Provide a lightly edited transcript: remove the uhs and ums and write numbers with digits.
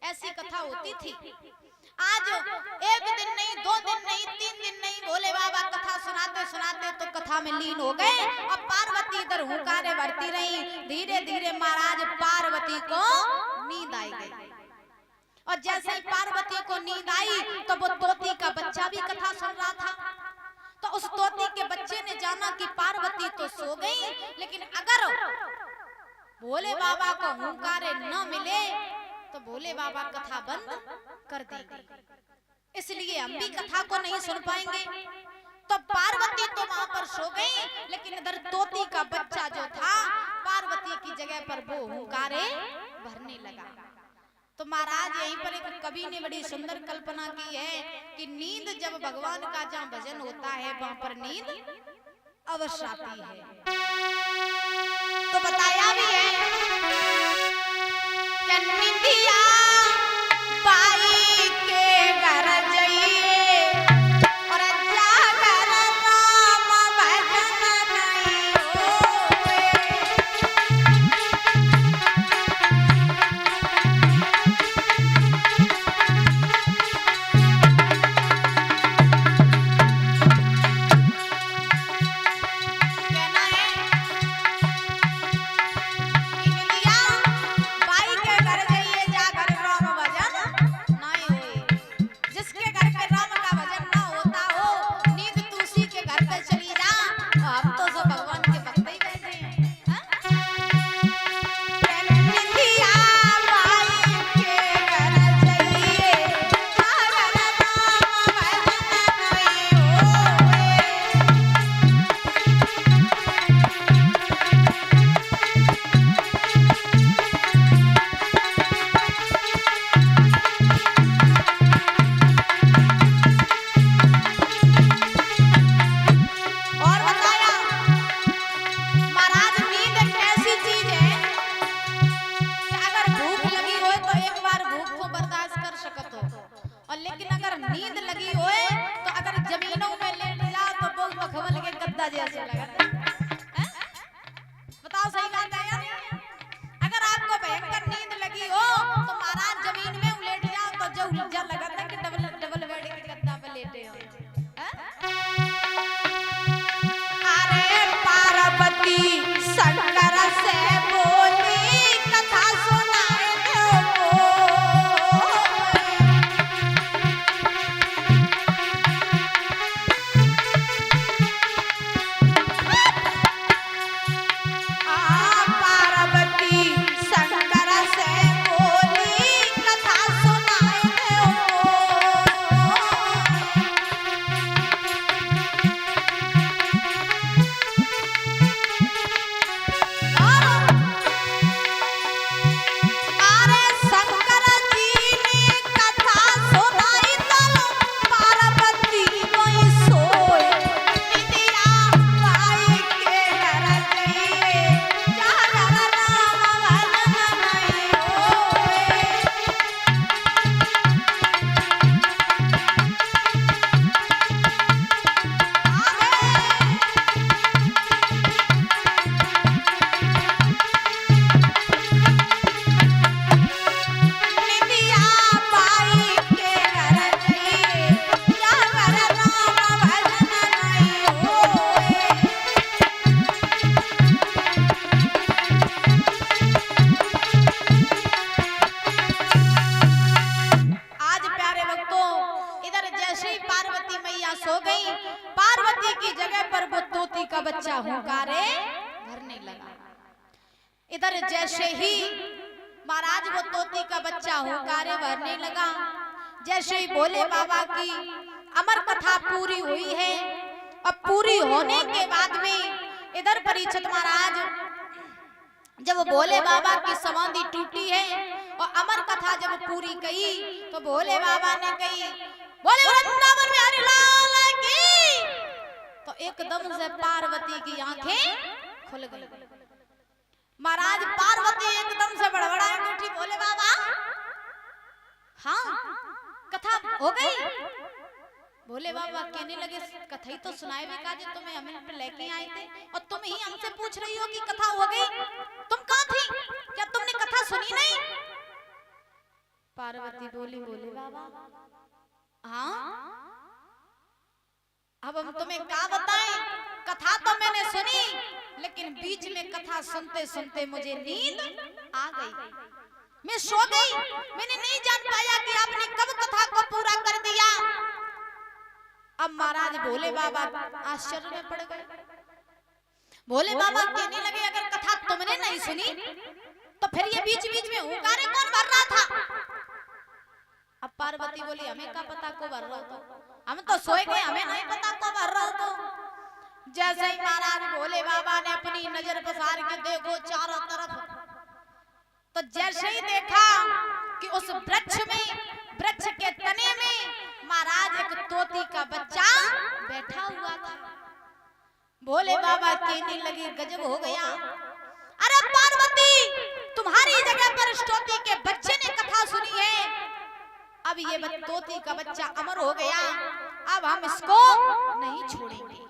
ऐसी कथा होती थी। आज एक दिन नहीं, 2 दिन नहीं, 3 दिन नहीं, भोले बाबा कथा सुनाते सुनाते तो कथा में लीन हो गए। अब पार्वती इधर हुंकारे भरती रही। धीरे धीरे महाराज पार्वती को नींद आई गई। और जैसे ही पार्वती को नींद आई तो वो तोती का बच्चा भी कथा सुन रहा था। तो उस तोती के बच्चे ने जाना कि पार्वती तो सो गई, लेकिन अगर भोले बाबा को हुंकारे न मिले तो भोले बाबा कथा बंद कर देंगे, इसलिए हम भी कथा को नहीं सुन पाएंगे। तो पार्वती तो वहां पर सो गई, लेकिन इधर तोती का बच्चा जो था पार्वती की जगह पर वो हुंकारे भरने लगा। तो महाराज यहीं पर एक कवि ने बड़ी सुंदर कल्पना की है कि नींद जब भगवान का जहाँ भजन होता है वहां पर नींद अवश्य आती है। तो बताया भी है कि निंदिया बाई के घर जाइए और जागर राम भजन नहीं होए। कहना है कि निंदिया बाई के घर जाइए जागर राम भजन नहीं होए। जिसके घर पे राम का भजन ना होता हो, नींद तुलसी के घर पे चली जा। हम तो सब भगवान के भक्त ही बैठे हैं। निंदिया बाई के घर जाइए जागर राम भजन नहीं होए। और बताया महाराज नींद एक ऐसी चीज है कि अगर भूख लगी हो तो एक बार भूख को बर्दाश्त कर सकत हो, और लेकिन अगर नींद लगी हो तो अगर जमीनों में लेट जाओ तो बहुत मखमल के गद्दा जैसे लगता है। बताओ सही बात है या नहीं? अगर आपको भयंकर नींद लगी हो तो महाराज जमीन में लेट जाओ तो जो उलझा लगता है कि डबल डबल बेड के गद्दा पे लेटे हो। अरे पार्वती शंकर से बोली कथा सुनाए दो। पार्वती शंकर से बोली कथा सुनाए दो। अरे शंकर जी ने कथा सुनाई तो पार्वती वहीं सोई। निंदिया बाई के घर जाइए जागर राम भजन नहीं होए। निंदिया बाई के घर जाइए जागर राम भजन नहीं होए। आज प्यारे भक्तों, इधर जैसे ही पार्वती मैया सो गई, पार्वती की जगह पर वो तोती का बच्चा हुंकारे भरने लगा। इधर जैसे ही महाराज वो तोती का बच्चा हुंकारे भरने लगा, जैसे ही भोले बाबा की अमर कथा पूरी हुई है, और पूरी होने के बाद में इधर परीक्षित महाराज जब भोले बाबा की समाधि टूटी है और अमर कथा जब पूरी कही तो भोले बाबा ने कही बोले वृंदावन बिहारी लाल की। तो एकदम से पार्वती की आंखें खुल गई। महाराज पार्वती एकदम से बड़बड़ाए उठी, बोले बाबा हाँ कथा हो गई। भोले बाबा कहने लगे कथा ही तो सुनाए भी काजे तुम्हें हमें पे लेके आए थे, और तुम ही हमसे पूछ रही हो कि कथा हो गई। तुम कहाँ थी? क्या तुमने कथा सुनी नहीं? पार्वती बोली बोले बाबा हाँ अब हम तुम्हें क्या बताएं, कथा तो मैंने सुनी लेकिन बीच में कथा सुनते सुनते मुझे नींद आ गई, मैं सो गई, मैंने नहीं जान पाया कि आपने कब कथा को पूरा कर दिया। अब महाराज भोले बाबा आश्चर्य में पड़ गए। भोले बाबा कहने लगे अगर कथा तुमने नहीं सुनी तो फिर ये बीच बीच में हुंकारे कौन भर रहा था? अब पार्वती बोली हमें क्या पता को भर रहा था, हम तो सोए गए, हमें नहीं पता को भर रहा था। जैसे ही महाराज भोले बाबा ने अपनी नजर पसार के देखो चारों तरफ, तो जैसे ही देखा कि उस वृक्ष के तने में महाराज एक तोती का बच्चा बैठा हुआ था। भोले बाबा कहने लगे गजब हो गया, अरे पार्वती तुम्हारी जगह पर इस तोती के बच्चे ने कथा सुनी है, अब ये तोती का बच्चा अमर हो गया, अब हम इसको नहीं छोड़ेंगे।